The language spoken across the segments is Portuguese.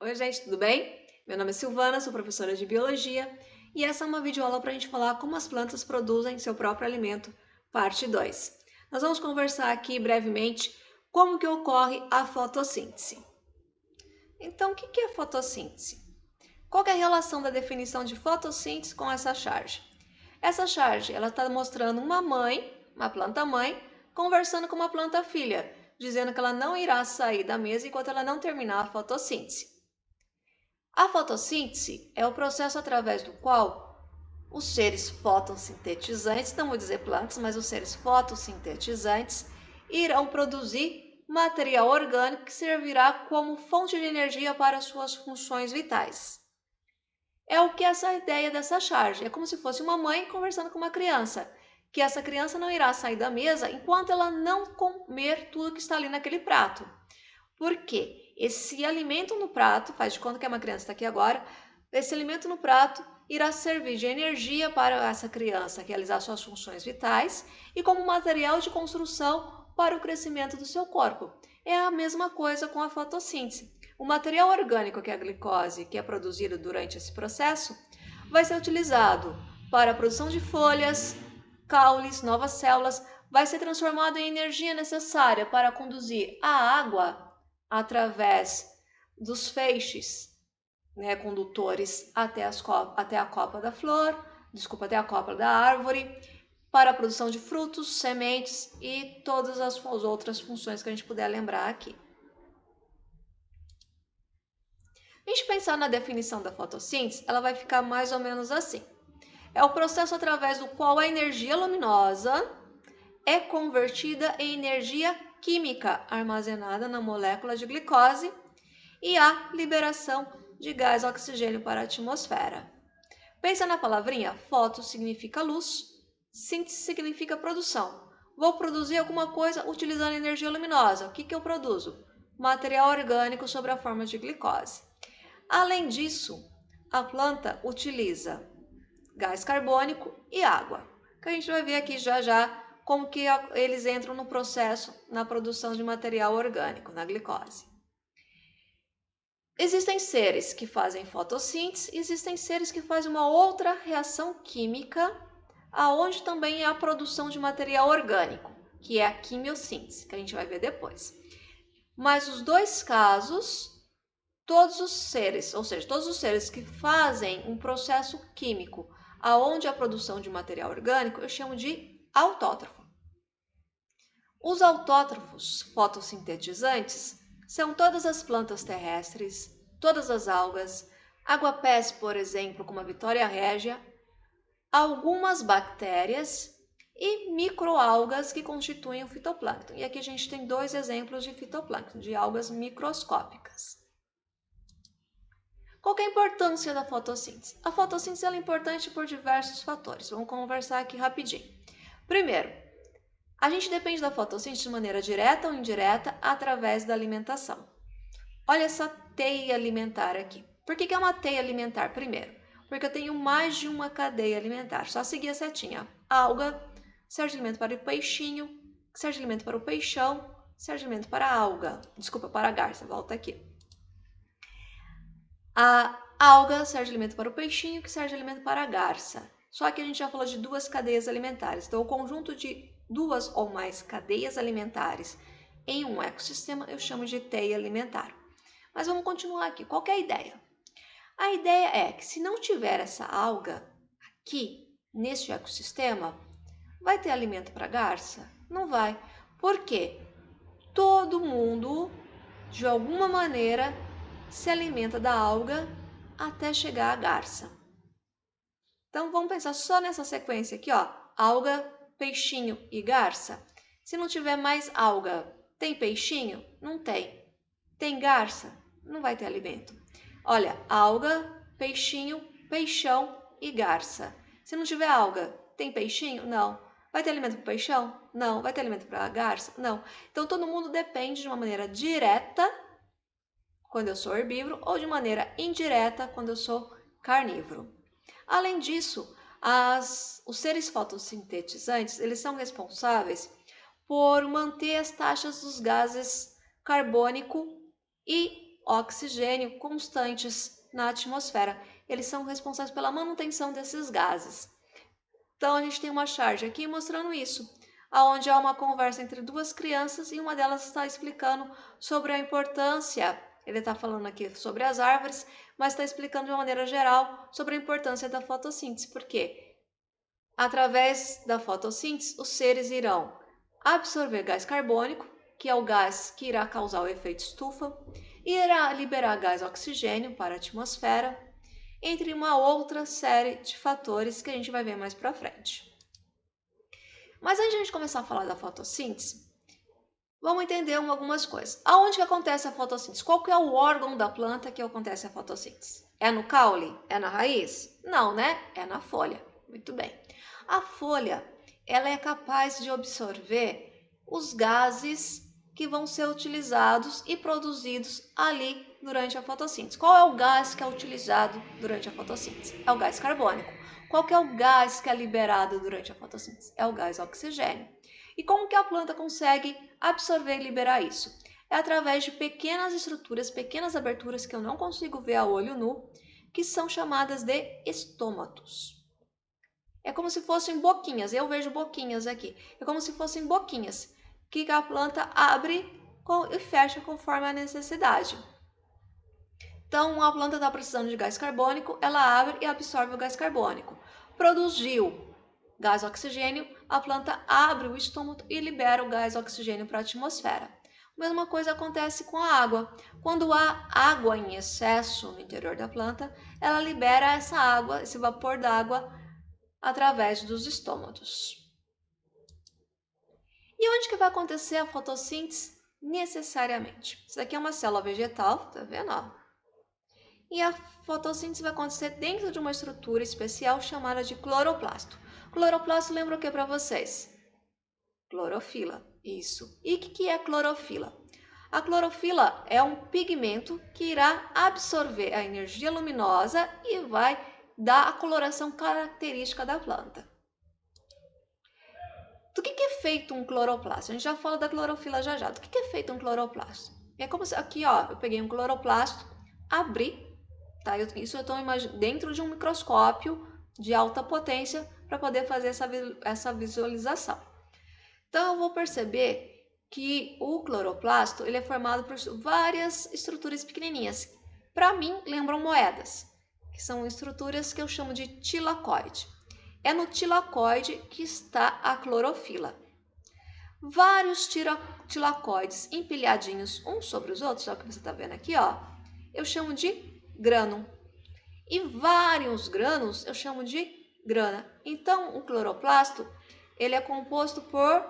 Oi, gente, tudo bem? Meu nome é Silvana, sou professora de Biologia e essa é uma videoaula para a gente falar como as plantas produzem seu próprio alimento, parte 2. Nós vamos conversar aqui brevemente como que ocorre a fotossíntese. Então, o que é fotossíntese? Qual é a relação da definição de fotossíntese com essa charge? Essa charge ela está mostrando uma mãe, uma planta mãe, conversando com uma planta filha, dizendo que ela não irá sair da mesa enquanto ela não terminar a fotossíntese. A fotossíntese é o processo através do qual os seres fotossintetizantes, não vou dizer plantas, mas os seres fotossintetizantes irão produzir material orgânico que servirá como fonte de energia para suas funções vitais. É o que essa ideia dessa charge. É como se fosse uma mãe conversando com uma criança, que essa criança não irá sair da mesa enquanto ela não comer tudo que está ali naquele prato. Por quê? Esse alimento no prato, faz de conta que é uma criança está aqui agora, esse alimento no prato irá servir de energia para essa criança realizar suas funções vitais e como material de construção para o crescimento do seu corpo. É a mesma coisa com a fotossíntese. O material orgânico, que é a glicose, que é produzido durante esse processo, vai ser utilizado para a produção de folhas, caules, novas células, vai ser transformado em energia necessária para conduzir a água através dos feixes, né, condutores até a copa da flor, até a copa da árvore, para a produção de frutos, sementes e todas as outras funções que a gente puder lembrar aqui. A gente pensar na definição da fotossíntese, ela vai ficar mais ou menos assim. É o processo através do qual a energia luminosa é convertida em energia química armazenada na molécula de glicose e a liberação de gás oxigênio para a atmosfera. Pensa na palavrinha foto significa luz, síntese significa produção. Vou produzir alguma coisa utilizando energia luminosa. O que eu produzo? Material orgânico sob a forma de glicose. Além disso, a planta utiliza gás carbônico e água, que a gente vai ver aqui já já como que eles entram no processo na produção de material orgânico, na glicose. Existem seres que fazem fotossíntese, existem seres que fazem uma outra reação química, aonde também é a produção de material orgânico, que é a quimiossíntese, que a gente vai ver depois. Mas os dois casos, todos os seres, ou seja, todos os seres que fazem um processo químico, aonde a produção de material orgânico, eu chamo de autótrofo. Os autótrofos fotossintetizantes são todas as plantas terrestres, todas as algas, aguapés, por exemplo, como a Vitória régia, algumas bactérias e microalgas que constituem o fitoplâncton. E aqui a gente tem dois exemplos de fitoplâncton, de algas microscópicas. Qual que é a importância da fotossíntese? A fotossíntese é importante por diversos fatores. Vamos conversar aqui rapidinho. Primeiro, a gente depende da fotossíntese de maneira direta ou indireta através da alimentação. Olha essa teia alimentar aqui. Por que é uma teia alimentar? Primeiro, porque eu tenho mais de uma cadeia alimentar. Só seguir a setinha. Alga serve de alimento para o peixinho, serve de alimento para o peixão, serve de alimento para a alga. Desculpa, para a garça. Volta aqui. A alga serve de alimento para o peixinho, que serve de alimento para a garça. Só que a gente já falou de duas cadeias alimentares. Então, o conjunto de duas ou mais cadeias alimentares em um ecossistema eu chamo de teia alimentar. Mas vamos continuar aqui. Qual que é a ideia? A ideia é que se não tiver essa alga aqui, neste ecossistema, vai ter alimento para a garça? Não vai. Por quê? Todo mundo, de alguma maneira, se alimenta da alga até chegar à garça. Então vamos pensar só nessa sequência aqui, ó. Alga, peixinho e garça. Se não tiver mais alga, tem peixinho? Não tem. Tem garça? Não vai ter alimento. Olha, alga, peixinho, peixão e garça. Se não tiver alga, tem peixinho? Não. Vai ter alimento para o peixão? Não. Vai ter alimento para a garça? Não. Então todo mundo depende de uma maneira direta quando eu sou herbívoro ou de maneira indireta quando eu sou carnívoro. Além disso, os seres fotossintetizantes eles são responsáveis por manter as taxas dos gases carbônico e oxigênio constantes na atmosfera. Eles são responsáveis pela manutenção desses gases. Então, a gente tem uma charge aqui mostrando isso, onde há uma conversa entre duas crianças e uma delas está explicando sobre a importância, ele está falando aqui sobre as árvores, mas está explicando de uma maneira geral sobre a importância da fotossíntese, porque através da fotossíntese os seres irão absorver gás carbônico, que é o gás que irá causar o efeito estufa, e irá liberar gás oxigênio para a atmosfera, entre uma outra série de fatores que a gente vai ver mais para frente. Mas antes de a gente começar a falar da fotossíntese, vamos entender algumas coisas. Aonde que acontece a fotossíntese? Qual que é o órgão da planta que acontece a fotossíntese? É no caule? É na raiz? Não, né? É na folha. Muito bem. A folha, ela é capaz de absorver os gases que vão ser utilizados e produzidos ali durante a fotossíntese. Qual é o gás que é utilizado durante a fotossíntese? É o gás carbônico. Qual que é o gás que é liberado durante a fotossíntese? É o gás oxigênio. E como que a planta consegue absorver e liberar isso? É através de pequenas estruturas, pequenas aberturas que eu não consigo ver a olho nu, que são chamadas de estômatos. É como se fossem boquinhas, eu vejo boquinhas aqui. É como se fossem boquinhas que a planta abre e fecha conforme a necessidade. Então, a planta está precisando de gás carbônico, ela abre e absorve o gás carbônico. Produziu gás oxigênio, a planta abre o estômago e libera o gás oxigênio para a atmosfera. A mesma coisa acontece com a água. Quando há água em excesso no interior da planta, ela libera essa água, esse vapor d'água, através dos estômatos. E onde que vai acontecer a fotossíntese? Necessariamente. Isso daqui é uma célula vegetal, tá vendo? E a fotossíntese vai acontecer dentro de uma estrutura especial chamada de cloroplasto. Cloroplasto lembra o que para vocês? Clorofila, isso. E o que é clorofila? A clorofila é um pigmento que irá absorver a energia luminosa e vai dar a coloração característica da planta. Do que é feito um cloroplasto? A gente já fala da clorofila já. Do que é feito um cloroplasto? É como se aqui, ó, eu peguei um cloroplasto, abri, tá? Isso eu estou dentro de um microscópio de alta potência para poder fazer essa visualização. Então eu vou perceber que o cloroplasto ele é formado por várias estruturas pequenininhas. Para mim, lembram moedas, que são estruturas que eu chamo de tilacoide. É no tilacoide que está a clorofila. Vários tilacoides empilhadinhos uns sobre os outros, é o que você está vendo aqui, ó, eu chamo de grano. E vários grãos eu chamo de grana. Então, o cloroplasto ele é composto por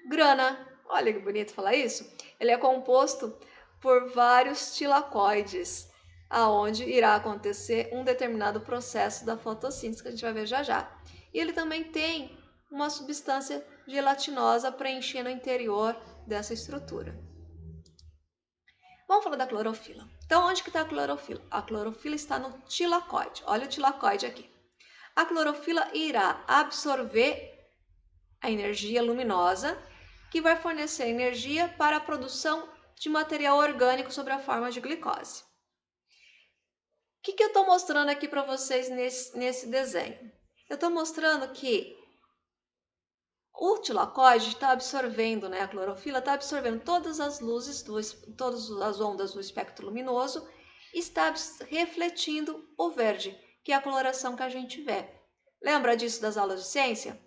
grana. Olha que bonito falar isso. Ele é composto por vários tilacoides, aonde irá acontecer um determinado processo da fotossíntese que a gente vai ver já já. E ele também tem uma substância gelatinosa preenchendo o interior dessa estrutura. Vamos falar da clorofila. Então, onde que está a clorofila? A clorofila está no tilacoide. Olha o tilacoide aqui. A clorofila irá absorver a energia luminosa, que vai fornecer energia para a produção de material orgânico sob a forma de glicose. O que eu estou mostrando aqui para vocês nesse desenho? Eu estou mostrando que o tilacoide está absorvendo, né, a clorofila está absorvendo todas as luzes, todas as ondas do espectro luminoso e está refletindo o verde, que é a coloração que a gente vê. Lembra disso das aulas de ciência?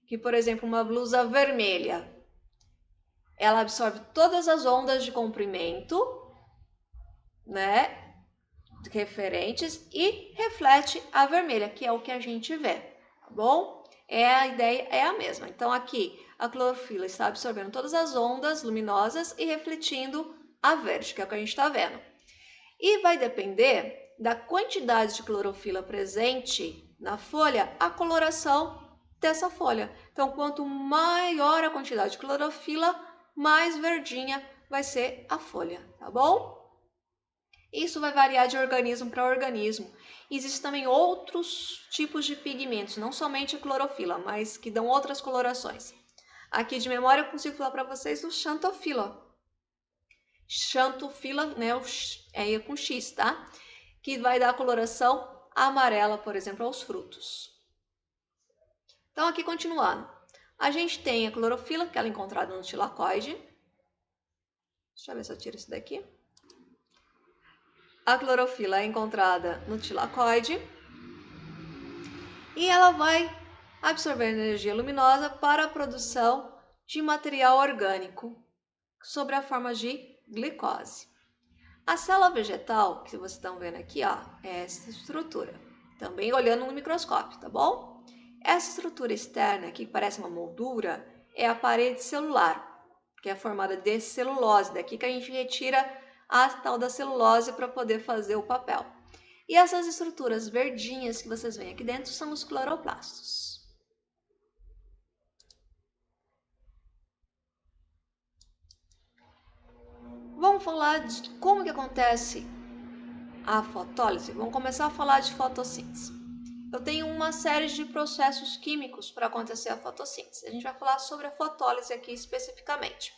Que, por exemplo, uma blusa vermelha, ela absorve todas as ondas de comprimento, né, referentes e reflete a vermelha, que é o que a gente vê, tá bom? A ideia é a mesma. Então, aqui, a clorofila está absorvendo todas as ondas luminosas e refletindo a verde, que é o que a gente está vendo. E vai depender da quantidade de clorofila presente na folha, a coloração dessa folha. Então, quanto maior a quantidade de clorofila, mais verdinha vai ser a folha, tá bom? Isso vai variar de organismo para organismo. Existem também outros tipos de pigmentos, não somente a clorofila, mas que dão outras colorações. Aqui de memória eu consigo falar para vocês do xantofila. xantofila, né, é com X, tá? Que vai dar a coloração amarela, por exemplo, aos frutos. Então, aqui continuando. A gente tem a clorofila, que ela é encontrada no tilacoide. Deixa eu ver se eu tiro isso daqui. A clorofila é encontrada no tilacoide. E ela vai absorver energia luminosa para a produção de material orgânico, sob a forma de glicose. A célula vegetal, que vocês estão vendo aqui, ó, é essa estrutura. Também olhando no microscópio, tá bom? Essa estrutura externa aqui, que parece uma moldura, é a parede celular, que é formada de celulose. Daqui que a gente retira a tal da celulose para poder fazer o papel. E essas estruturas verdinhas que vocês veem aqui dentro são os cloroplastos. Vamos falar de como que acontece a fotólise. Vamos começar a falar de fotossíntese. Eu tenho uma série de processos químicos para acontecer a fotossíntese. A gente vai falar sobre a fotólise aqui especificamente.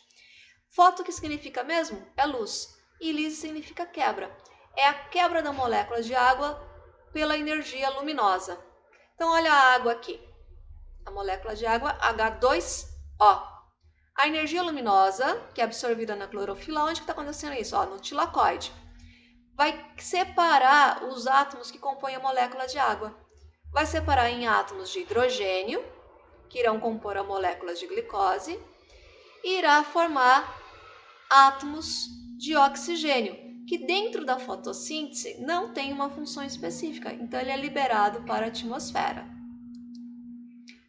Foto, que significa mesmo? É luz. E lise significa quebra. É a quebra da molécula de água pela energia luminosa. Então, olha a água aqui. A molécula de água H2O. A energia luminosa, que é absorvida na clorofila, onde que está acontecendo isso? Ó, no tilacoide. Vai separar os átomos que compõem a molécula de água. Vai separar em átomos de hidrogênio, que irão compor a molécula de glicose, e irá formar átomos de oxigênio, que dentro da fotossíntese não tem uma função específica, então ele é liberado para a atmosfera.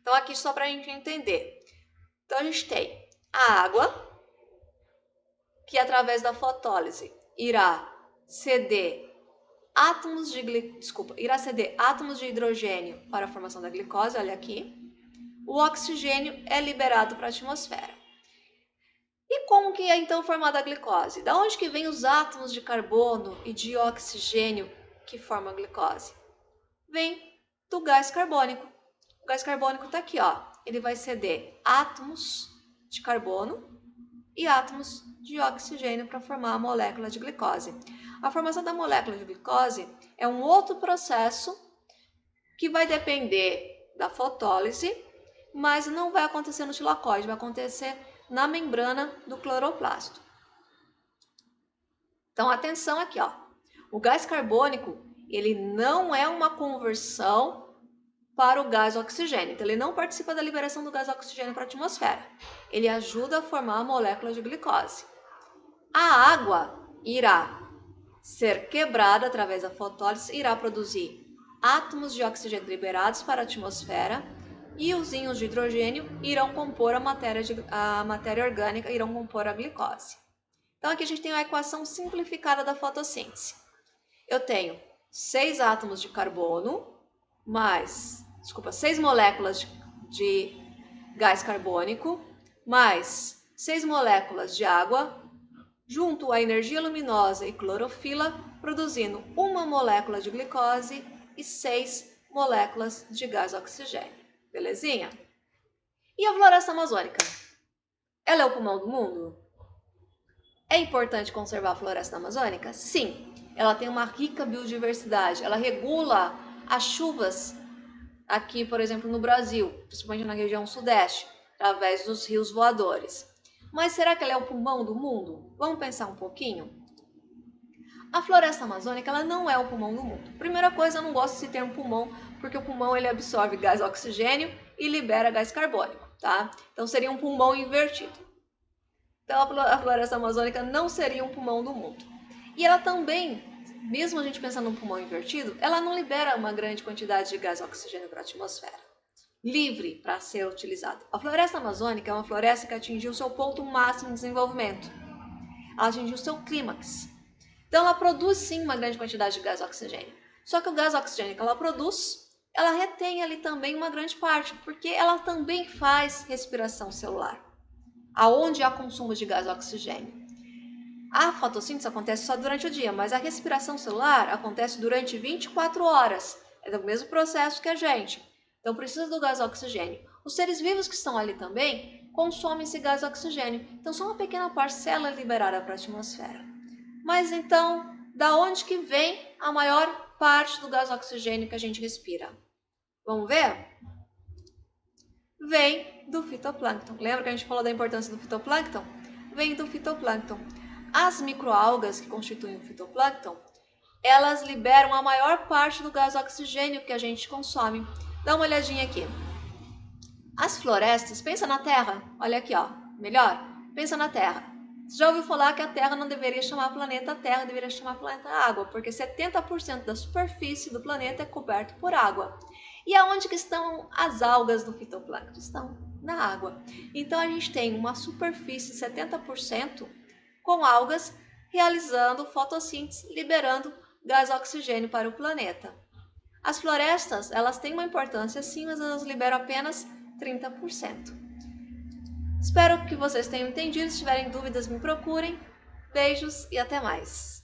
Então aqui só para a gente entender. Então a gente tem a água, que através da fotólise irá ceder átomos de hidrogênio para a formação da glicose, olha aqui. O oxigênio é liberado para a atmosfera. E como que é então formada a glicose? Da onde que vem os átomos de carbono e de oxigênio que formam a glicose? Vem do gás carbônico. O gás carbônico está aqui, ó. Ele vai ceder átomos de carbono e átomos de oxigênio para formar a molécula de glicose. A formação da molécula de glicose é um outro processo que vai depender da fotólise, mas não vai acontecer no tilacoide, vai acontecer na membrana do cloroplasto. Então, atenção aqui, ó. O gás carbônico, ele não é uma conversão para o gás oxigênio. Então, ele não participa da liberação do gás oxigênio para a atmosfera. Ele ajuda a formar a molécula de glicose. A água irá ser quebrada através da fotólise, irá produzir átomos de oxigênio liberados para a atmosfera e os íons de hidrogênio irão compor a matéria orgânica, irão compor a glicose. Então, aqui a gente tem a equação simplificada da fotossíntese. Eu tenho 6 átomos de carbono, mais, 6 moléculas de gás carbônico, mais 6 moléculas de água, junto à energia luminosa e clorofila, produzindo uma molécula de glicose e 6 moléculas de gás oxigênio. Belezinha? E a floresta amazônica? Ela é o pulmão do mundo? É importante conservar a floresta amazônica? Sim, ela tem uma rica biodiversidade, ela regula as chuvas aqui, por exemplo, no Brasil, principalmente na região sudeste, através dos rios voadores. Mas será que ela é o pulmão do mundo? Vamos pensar um pouquinho? A floresta amazônica, ela não é o pulmão do mundo. Primeira coisa, eu não gosto desse termo pulmão, porque o pulmão ele absorve gás oxigênio e libera gás carbônico, tá? Então seria um pulmão invertido. Então a floresta amazônica não seria um pulmão do mundo. E ela também, mesmo a gente pensando num pulmão invertido, ela não libera uma grande quantidade de gás oxigênio para a atmosfera, livre para ser utilizado. A floresta amazônica é uma floresta que atingiu seu ponto máximo de desenvolvimento. Ela atingiu seu clímax. Então ela produz sim uma grande quantidade de gás oxigênio. Só que o gás oxigênio que ela produz, ela retém ali também uma grande parte, porque ela também faz respiração celular, aonde há consumo de gás oxigênio. A fotossíntese acontece só durante o dia, mas a respiração celular acontece durante 24 horas. É o mesmo processo que a gente. Então precisa do gás oxigênio. Os seres vivos que estão ali também consome esse gás oxigênio. Então, só uma pequena parcela é liberada para a atmosfera. Mas então, da onde que vem a maior parte do gás oxigênio que a gente respira? Vamos ver? Vem do fitoplâncton. Lembra que a gente falou da importância do fitoplâncton? Vem do fitoplâncton. As microalgas que constituem o fitoplâncton, elas liberam a maior parte do gás oxigênio que a gente consome. Dá uma olhadinha aqui. As florestas, pensa na Terra, olha aqui, ó, melhor, pensa na Terra. Você já ouviu falar que a Terra não deveria chamar planeta Terra, deveria chamar planeta Água, porque 70% da superfície do planeta é coberto por água. E aonde que estão as algas do fitoplâncton? Estão na água. Então a gente tem uma superfície de 70% com algas realizando fotossíntese, liberando gás oxigênio para o planeta. As florestas, elas têm uma importância sim, mas elas liberam apenas 30%. Espero que vocês tenham entendido. Se tiverem dúvidas, me procurem. Beijos e até mais!